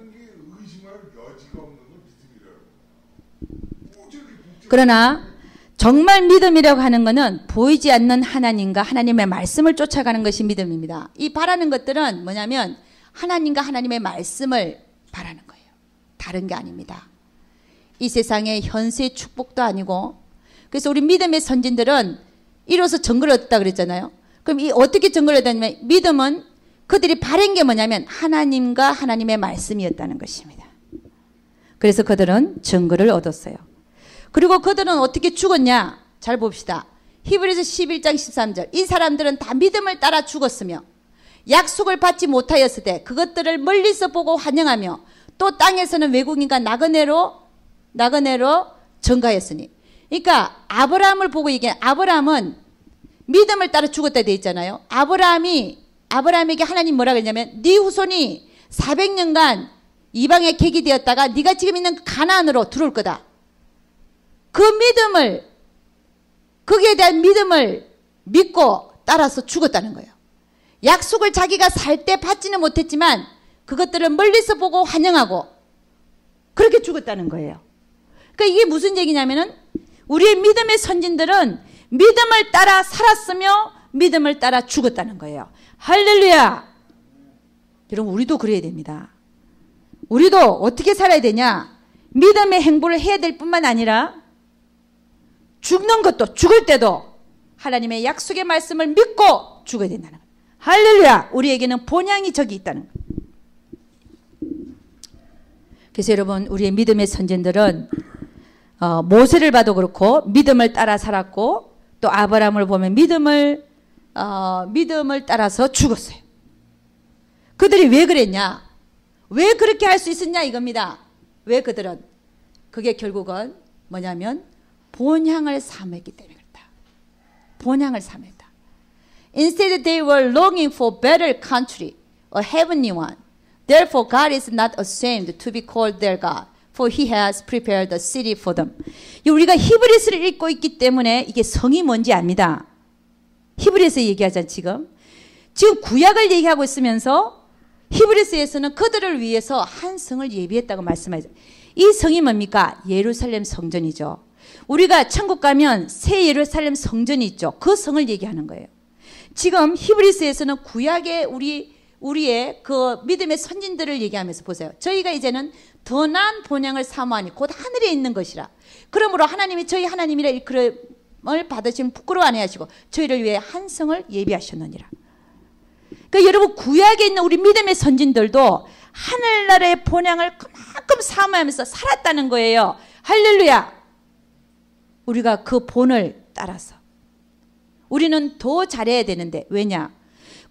그러나 정말 믿음이라고 하는 것은 보이지 않는 하나님과 하나님의 말씀을 쫓아가는 것이 믿음입니다. 이 바라는 것들은 뭐냐면 하나님과 하나님의 말씀을 바라는 거예요. 다른 게 아닙니다. 이 세상의 현세의 축복도 아니고, 그래서 우리 믿음의 선진들은 이로써 정글을 얻었다 그랬잖아요. 그럼 이 어떻게 정글을 얻었냐면 믿음은 그들이 바란 게 뭐냐면 하나님과 하나님의 말씀이었다는 것입니다. 그래서 그들은 정글을 얻었어요. 그리고 그들은 어떻게 죽었냐? 잘 봅시다. 히브리서 11장 13절. 이 사람들은 다 믿음을 따라 죽었으며 약속을 받지 못하였을 때 그것들을 멀리서 보고 환영하며 또 땅에서는 외국인과 나그네로 전가했으니. 그러니까 아브라함을 보고 얘기해. 아브라함은 믿음을 따라 죽었다 되어 있잖아요. 아브라함에게 하나님 뭐라 그랬냐면 네 후손이 400년간 이방의 객이 되었다가 네가 지금 있는 가나안으로 들어올 거다. 그 믿음을, 거기에 대한 믿음을 믿고 따라서 죽었다는 거예요. 약속을 자기가 살 때 받지는 못했지만 그것들을 멀리서 보고 환영하고 그렇게 죽었다는 거예요. 그러니까 이게 무슨 얘기냐면은 우리의 믿음의 선진들은 믿음을 따라 살았으며 믿음을 따라 죽었다는 거예요. 할렐루야! 여러분, 우리도 그래야 됩니다. 우리도 어떻게 살아야 되냐? 믿음의 행보를 해야 될 뿐만 아니라 죽는 것도, 죽을 때도 하나님의 약속의 말씀을 믿고 죽어야 된다는 거예요. 할렐루야! 우리에게는 본향이 저기 있다는 거예요. 그래서 여러분, 우리의 믿음의 선진들은 모세를 봐도 그렇고 믿음을 따라 살았고, 또 아브라함을 보면 믿음을 따라서 죽었어요. 그들이 왜 그랬냐? 왜 그렇게 할 수 있었냐 이겁니다. 왜 그들은? 그게 결국은 뭐냐면 본향을 사모했기 때문에 그렇다. 본향을 사모했다. Instead they were longing for better country, a heavenly one. Therefore God is not ashamed to be called their God, for he has prepared a city for them. 우리가 히브리서를 읽고 있기 때문에 이게 성이 뭔지 압니다. 히브리서 얘기하자 지금 구약을 얘기하고 있으면서 히브리서에서는 그들을 위해서 한 성을 예비했다고 말씀하죠. 이 성이 뭡니까? 예루살렘 성전이죠. 우리가 천국 가면 새 예루살렘 성전이 있죠. 그 성을 얘기하는 거예요. 지금 히브리서에서는 구약의 우리의 그 믿음의 선진들을 얘기하면서 보세요. 저희가 이제는 더 나은 본향을 사모하니 곧 하늘에 있는 것이라. 그러므로 하나님이 저희 하나님이라 일컬음을 받으시면 부끄러워 안 하시고 저희를 위해 한 성을 예비하셨느니라. 그러니까 여러분, 구약에 있는 우리 믿음의 선진들도 하늘나라의 본향을 그만큼 사모하면서 살았다는 거예요. 할렐루야! 우리가 그 본을 따라서 우리는 더 잘해야 되는데, 왜냐?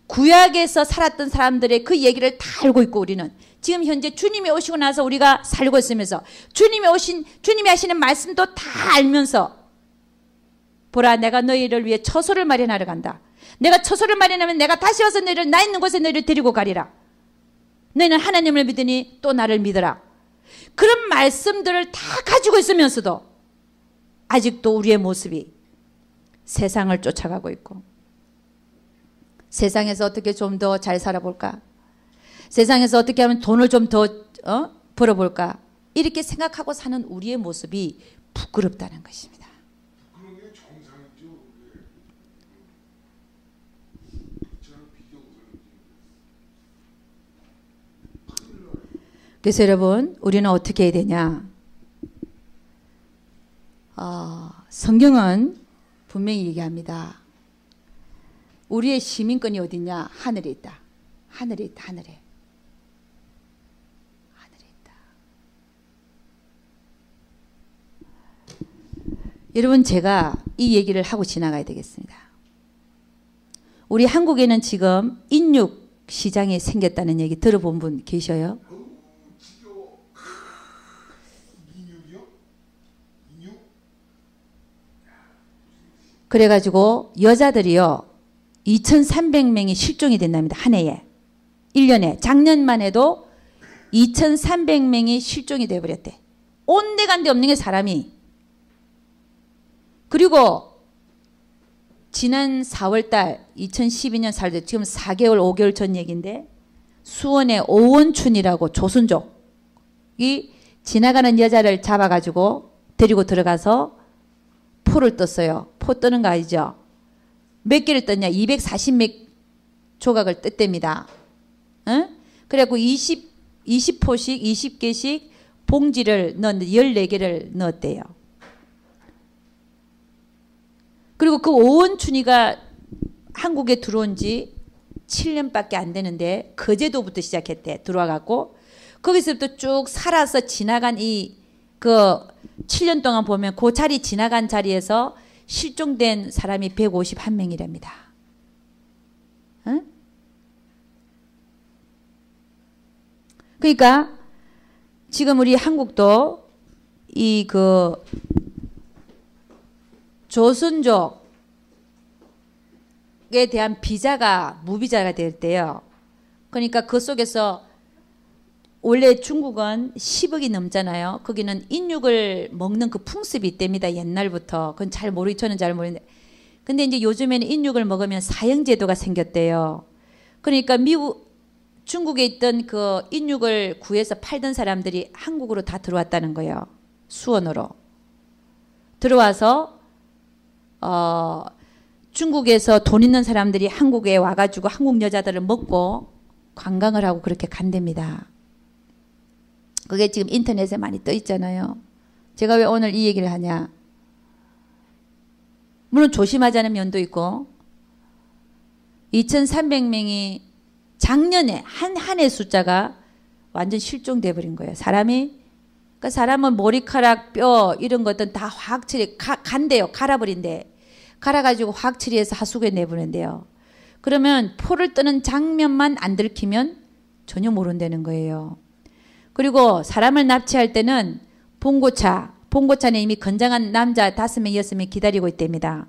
구약에서 살았던 사람들의 그 얘기를 다 알고 있고 우리는 지금 현재 주님이 오시고 나서 우리가 살고 있으면서 주님이 하시는 말씀도 다 알면서, 보라, 내가 너희를 위해 처소를 마련하러 간다. 내가 처소를 마련하면 내가 다시 와서 너희를 나 있는 곳에 너희를 데리고 가리라. 너희는 하나님을 믿으니 또 나를 믿어라. 그런 말씀들을 다 가지고 있으면서도 아직도 우리의 모습이 세상을 쫓아가고 있고, 세상에서 어떻게 좀 더 잘 살아볼까? 세상에서 어떻게 하면 돈을 좀 더 벌어볼까? 이렇게 생각하고 사는 우리의 모습이 부끄럽다는 것입니다. 그런 게 정상이죠. 그래서 여러분, 우리는 어떻게 해야 되냐? 성경은 분명히 얘기합니다. 우리의 시민권이 어디냐? 하늘에 있다. 하늘에 있다. 하늘에. 하늘에 있다. 여러분, 제가 이 얘기를 하고 지나가야 되겠습니다. 우리 한국에는 지금 인육 시장이 생겼다는 얘기 들어본 분 계셔요? 그래가지고 여자들이요 2300명이 실종이 된답니다. 한 해에. 1년에. 작년만 해도 2300명이 실종이 돼버렸대. 온데간데 없는 게 사람이. 그리고 지난 4월달 2012년 4월 지금 4개월 5개월 전 얘기인데 수원의 오원춘이라고 조선족이 지나가는 여자를 잡아가지고 데리고 들어가서 포를 떴어요. 포 뜨는 거 아니죠? 몇 개를 떴냐? 240몇 조각을 떴답니다. 응? 그래갖고 20포씩 20개씩 봉지를 넣었는데 14개를 넣었대요. 그리고 그 오원춘이가 한국에 들어온 지 7년밖에 안 되는데 거제도부터 시작했대. 들어와갖고 거기서부터 쭉 살아서 지나간 그 7년 동안 보면 그 자리 지나간 자리에서 실종된 사람이 151명이랍니다. 응? 그러니까 지금 우리 한국도 이 그 조선족에 대한 비자가 무비자가 될 때요. 그러니까 그 속에서 원래 중국은 10억이 넘잖아요. 거기는 인육을 먹는 그 풍습이 있답니다. 옛날부터. 그건 저는 잘 모르는데. 근데 이제 요즘에는 인육을 먹으면 사형제도가 생겼대요. 그러니까 중국에 있던 그 인육을 구해서 팔던 사람들이 한국으로 다 들어왔다는 거예요. 수원으로. 들어와서 중국에서 돈 있는 사람들이 한국에 와가지고 한국 여자들을 먹고 관광을 하고 그렇게 간답니다. 그게 지금 인터넷에 많이 떠 있잖아요. 제가 왜 오늘 이 얘기를 하냐. 물론 조심하자는 면도 있고 2300명이 작년에 한 해 숫자가 완전 실종돼 버린 거예요. 그러니까 사람은 머리카락, 뼈 이런 것들은 다 화학 처리 간대요. 갈아버린대. 갈아가지고 화학 처리해서 하수구에 내보낸대요. 그러면 포를 뜨는 장면만 안 들키면 전혀 모른다는 거예요. 그리고 사람을 납치할 때는 봉고차는 이미 건장한 남자 5명, 6명 기다리고 있답니다.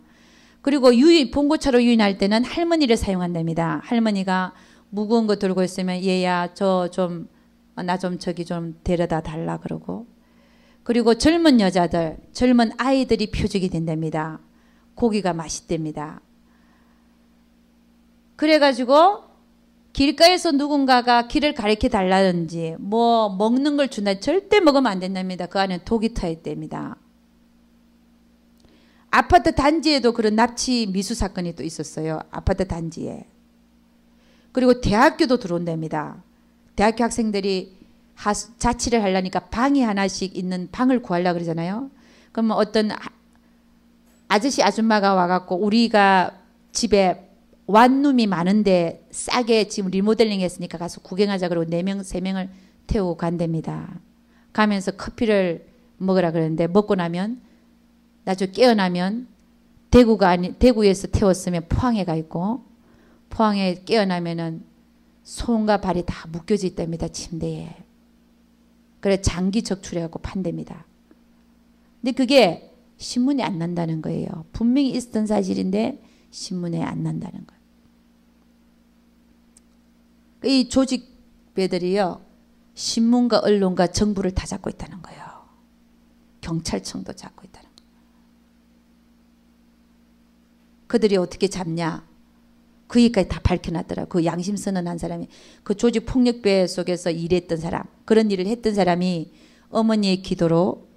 그리고 봉고차로 유인할 때는 할머니를 사용한답니다. 할머니가 무거운 거 들고 있으면 얘야 나 좀 저기 좀 데려다 달라 그러고. 그리고 젊은 여자들, 젊은 아이들이 표적이 된답니다. 고기가 맛있답니다. 그래가지고 길가에서 누군가가 길을 가리켜 달라든지 뭐 먹는 걸 준다 절대 먹으면 안 된답니다. 그 안에 독이 타 있답니다. 아파트 단지에도 그런 납치 미수 사건이 또 있었어요. 아파트 단지에. 그리고 대학교도 들어온답니다. 대학교 학생들이 자취를 하려니까 방이 하나씩 있는 방을 구하려고 그러잖아요. 그러면 어떤 아저씨 아줌마가 와갖고 우리가 집에 원룸이 많은데 싸게 지금 리모델링 했으니까 가서 구경하자 그러고 4명, 3명을 태우고 간답니다. 가면서 커피를 먹으라 그러는데 먹고 나면 나중에 깨어나면 대구에서 태웠으면 포항에 가 있고 포항에 깨어나면은 손과 발이 다 묶여져 있답니다. 침대에. 그래 장기 적출해갖고 판답니다. 근데 그게 신문에 안 난다는 거예요. 분명히 있었던 사실인데 신문에 안 난다는 거예요. 이 조직배들이요. 신문과 언론과 정부를 다 잡고 있다는 거예요. 경찰청도 잡고 있다는 거예요. 그들이 어떻게 잡냐. 그 얘기까지 다 밝혀놨더라고요. 그 양심선언한 사람이 그 조직폭력배 속에서 일했던 사람 그런 일을 했던 사람이 어머니의 기도로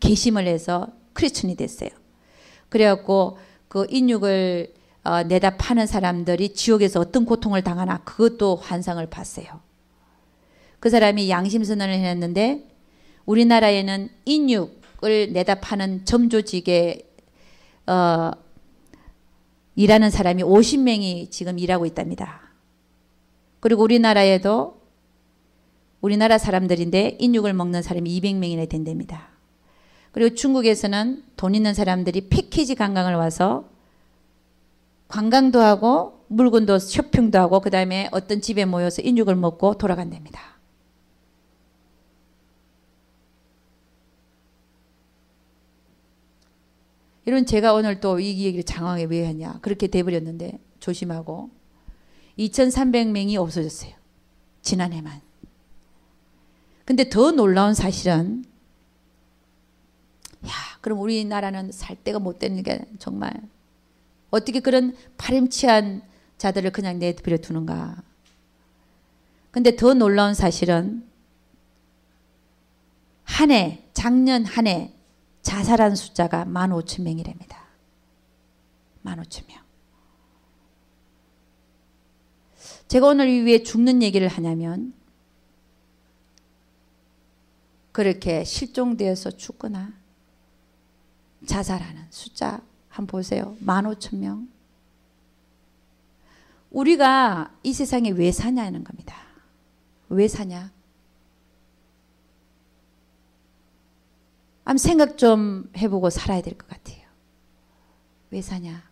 개심을 해서 크리스천이 됐어요. 그래갖고 그 인육을 내다 파는 사람들이 지옥에서 어떤 고통을 당하나 그것도 환상을 봤어요. 그 사람이 양심선언을 해놨는데 우리나라에는 인육을 내다 파는 점조직에 일하는 사람이 50명이 지금 일하고 있답니다. 그리고 우리나라에도 우리나라 사람들인데 인육을 먹는 사람이 200명이나 된답니다. 그리고 중국에서는 돈 있는 사람들이 패키지 관광을 와서 관광도 하고 물건도 쇼핑도 하고 그 다음에 어떤 집에 모여서 인육을 먹고 돌아간답니다. 이런 제가 오늘 또 이 얘기를 장황하게 왜 했냐. 그렇게 돼버렸는데 조심하고 2300명이 없어졌어요. 지난해만. 근데 더 놀라운 사실은 야, 그럼 우리나라는 살 데가 못 되는 게 정말 어떻게 그런 파렴치한 자들을 그냥 내버려 두는가. 근데 더 놀라운 사실은 한 해, 작년 한 해 자살한 숫자가 15,000명이랍니다. 15,000명. 제가 오늘 왜 죽는 얘기를 하냐면 그렇게 실종되어서 죽거나 자살하는 숫자 한번 보세요. 15,000명. 우리가 이 세상에 왜 사냐는 겁니다. 왜 사냐? 한번 생각 좀 해보고 살아야 될 것 같아요. 왜 사냐?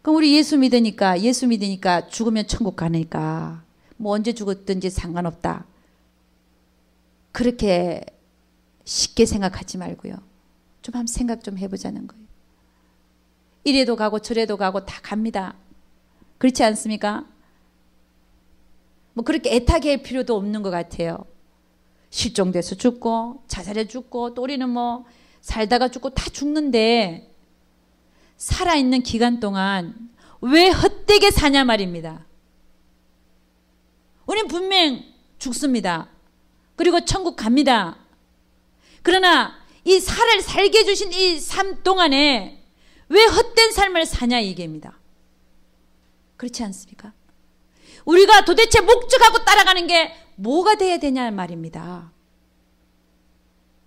그럼 우리 예수 믿으니까 죽으면 천국 가니까 뭐 언제 죽었든지 상관없다. 그렇게 쉽게 생각하지 말고요. 좀 한번 생각 좀 해보자는 거예요. 이래도 가고 저래도 가고 다 갑니다. 그렇지 않습니까? 뭐 그렇게 애타게 할 필요도 없는 것 같아요. 실종돼서 죽고 자살해 죽고 또 우리는 뭐 살다가 죽고 다 죽는데 살아있는 기간 동안 왜 헛되게 사냐 말입니다. 우리는 분명 죽습니다. 그리고 천국 갑니다. 그러나 이 살을 살게 해주신 이 삶 동안에 왜 헛된 삶을 사냐 이 얘기입니다. 그렇지 않습니까? 우리가 도대체 목적하고 따라가는 게 뭐가 돼야 되냐 말입니다.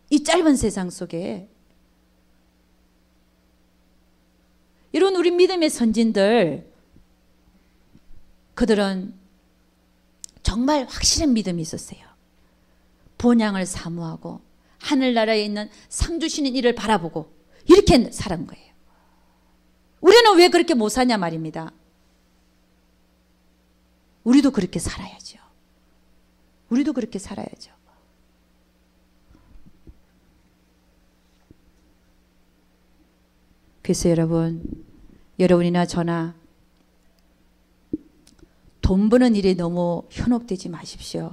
이 짧은 세상 속에 이런 우리 믿음의 선진들 그들은 정말 확실한 믿음이 있었어요. 본향을 사모하고 하늘나라에 있는 상 주시는 이를 바라보고 이렇게 살은 거예요. 우리는 왜 그렇게 못 사냐 말입니다. 우리도 그렇게 살아야죠. 우리도 그렇게 살아야죠. 그래서 여러분이나 저나 돈 버는 일에 너무 현혹되지 마십시오.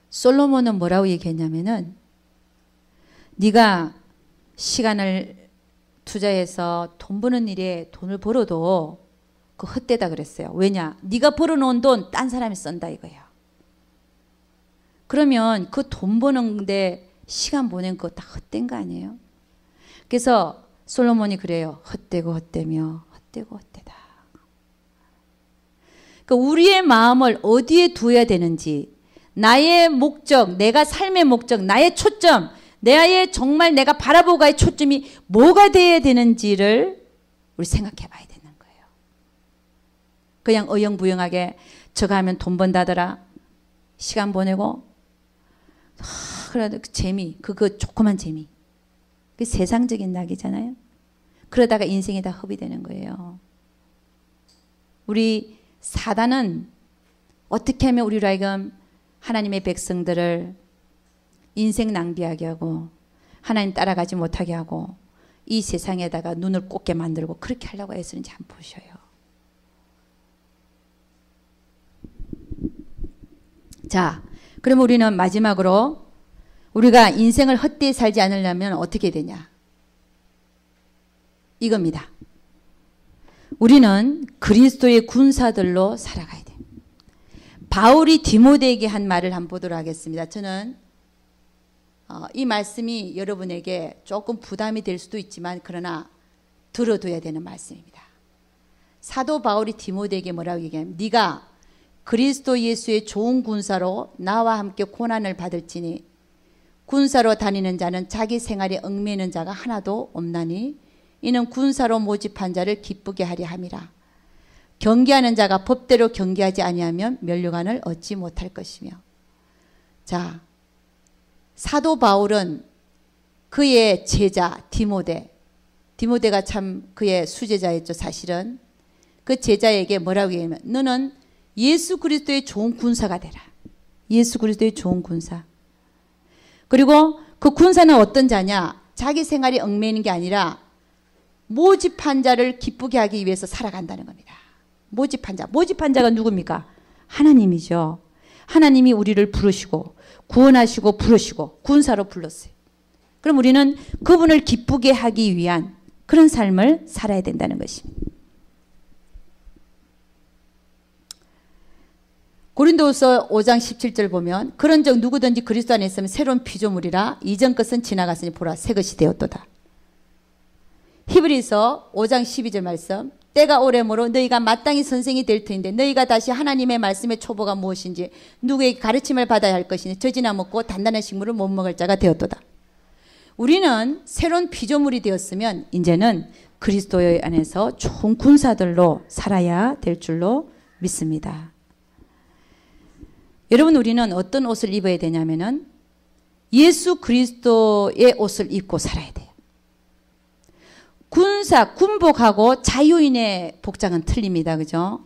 솔로몬은 뭐라고 얘기했냐면은 네가 시간을 투자해서 돈 버는 일에 돈을 벌어도 그 헛되다 그랬어요. 왜냐? 네가 벌어놓은 돈 딴 사람이 쓴다 이거예요. 그러면 그 돈 버는데 시간 보낸 거 다 헛된 거 아니에요? 그래서 솔로몬이 그래요. 헛되고 헛되며 헛되고 헛되다. 그러니까 우리의 마음을 어디에 두어야 되는지 나의 목적, 내가 삶의 목적, 나의 초점, 나의 정말 내가 바라보고 갈 초점이 뭐가 돼야 되는지를 우리 생각해 봐야 되는 거예요. 그냥 어영부영하게 저거 하면 돈 번다더라. 시간 보내고 그래도 그 재미, 그거 조그만 재미. 그 세상적인 낙이잖아요. 그러다가 인생이 다 허비되는 거예요. 우리 사단은 어떻게 하면 우리로 하여금 하나님의 백성들을 인생 낭비하게 하고 하나님 따라가지 못하게 하고 이 세상에다가 눈을 꽂게 만들고 그렇게 하려고 애쓰는지 한번 보셔요. 자, 그럼 우리는 마지막으로 우리가 인생을 헛되이 살지 않으려면 어떻게 되냐? 이겁니다. 우리는 그리스도의 군사들로 살아가야 돼. 바울이 디모데에게 한 말을 한번 보도록 하겠습니다. 저는 이 말씀이 여러분에게 조금 부담이 될 수도 있지만 그러나 들어둬야 되는 말씀입니다. 사도 바울이 디모데에게 뭐라고 얘기하냐면 네가 그리스도 예수의 좋은 군사로 나와 함께 고난을 받을지니 군사로 다니는 자는 자기 생활에 얽매이는 자가 하나도 없나니 이는 군사로 모집한 자를 기쁘게 하려 함이라. 경계하는 자가 법대로 경계하지 아니하면 면류관을 얻지 못할 것이며. 자, 사도 바울은 그의 제자 디모데가 참 그의 수제자였죠. 사실은 그 제자에게 뭐라고 얘기하면 너는 예수 그리스도의 좋은 군사가 되라. 예수 그리스도의 좋은 군사. 그리고 그 군사는 어떤 자냐? 자기 생활에 얽매이는 게 아니라 모집한 자를 기쁘게 하기 위해서 살아간다는 겁니다. 모집한 자. 모집한 자가 누굽니까? 하나님이죠. 하나님이 우리를 부르시고 구원하시고 부르시고 군사로 불렀어요. 그럼 우리는 그분을 기쁘게 하기 위한 그런 삶을 살아야 된다는 것입니다. 고린도후서 5장 17절 보면 그런즉 누구든지 그리스도 안에 있으면 새로운 피조물이라 이전 것은 지나갔으니 보라 새 것이 되었도다. 히브리서 5장 12절 말씀 때가 오래므로 너희가 마땅히 선생이 될 터인데 너희가 다시 하나님의 말씀의 초보가 무엇인지 누구에게 가르침을 받아야 할 것이니 젖이나 먹고 단단한 식물을 못 먹을 자가 되었도다. 우리는 새로운 피조물이 되었으면 이제는 그리스도 안에서 좋은 군사들로 살아야 될 줄로 믿습니다. 여러분 우리는 어떤 옷을 입어야 되냐면은 예수 그리스도의 옷을 입고 살아야 돼요. 군사, 군복하고 자유인의 복장은 틀립니다. 그죠?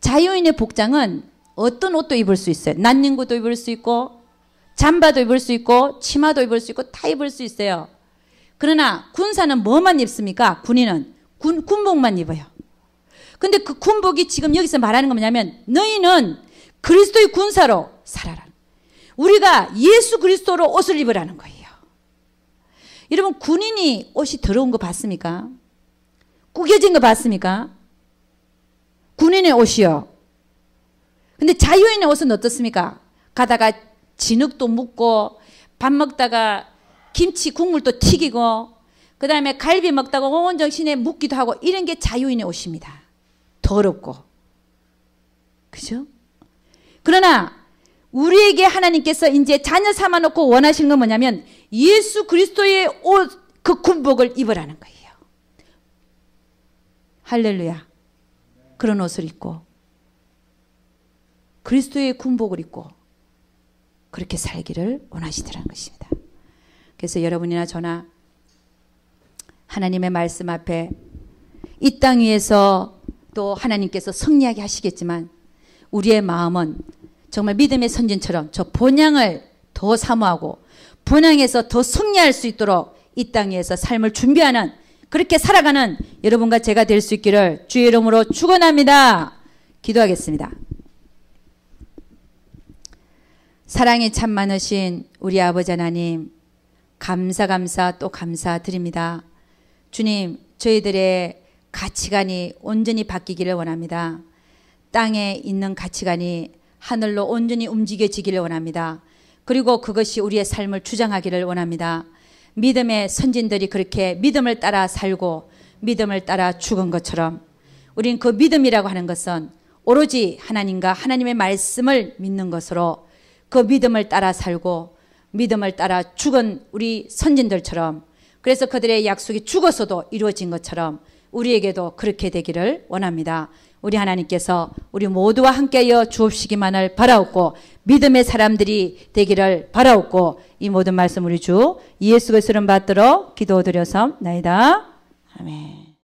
자유인의 복장은 어떤 옷도 입을 수 있어요. 난닝구도 입을 수 있고 잠바도 입을 수 있고 치마도 입을 수 있고 다 입을 수 있어요. 그러나 군사는 뭐만 입습니까? 군인은 군복만 입어요. 근데 그 군복이 지금 여기서 말하는 건 뭐냐면 너희는 그리스도의 군사로 살아라. 우리가 예수 그리스도로 옷을 입으라는 거예요. 여러분 군인이 옷이 더러운 거 봤습니까? 구겨진 거 봤습니까? 군인의 옷이요. 근데 자유인의 옷은 어떻습니까? 가다가 진흙도 묻고 밥 먹다가 김치 국물도 튀기고 그 다음에 갈비 먹다가 온 정신에 묻기도 하고 이런 게 자유인의 옷입니다. 더럽고. 그죠? 그러나 우리에게 하나님께서 이제 자녀 삼아놓고 원하시는 건 뭐냐면 예수 그리스도의 옷, 그 군복을 입으라는 거예요. 할렐루야. 그런 옷을 입고 그리스도의 군복을 입고 그렇게 살기를 원하시더라는 것입니다. 그래서 여러분이나 저나 하나님의 말씀 앞에 이 땅 위에서 또 하나님께서 승리하게 하시겠지만 우리의 마음은 정말 믿음의 선진처럼 저 본향을 더 사모하고 본향에서 더 승리할 수 있도록 이 땅 위에서 삶을 준비하는 그렇게 살아가는 여러분과 제가 될 수 있기를 주의 이름으로 축원합니다. 기도하겠습니다. 사랑이 참 많으신 우리 아버지 하나님 감사 또 감사드립니다. 주님 저희들의 가치관이 온전히 바뀌기를 원합니다. 땅에 있는 가치관이 하늘로 온전히 움직여지기를 원합니다. 그리고 그것이 우리의 삶을 주장하기를 원합니다. 믿음의 선진들이 그렇게 믿음을 따라 살고 믿음을 따라 죽은 것처럼 우린 그 믿음이라고 하는 것은 오로지 하나님과 하나님의 말씀을 믿는 것으로 그 믿음을 따라 살고 믿음을 따라 죽은 우리 선진들처럼 그래서 그들의 약속이 죽어서도 이루어진 것처럼 우리에게도 그렇게 되기를 원합니다. 우리 하나님께서 우리 모두와 함께하여 주옵시기만을 바라옵고 믿음의 사람들이 되기를 바라옵고 이 모든 말씀 우리 주 예수 그리스도를 받들어 기도드려서나이다. 아멘.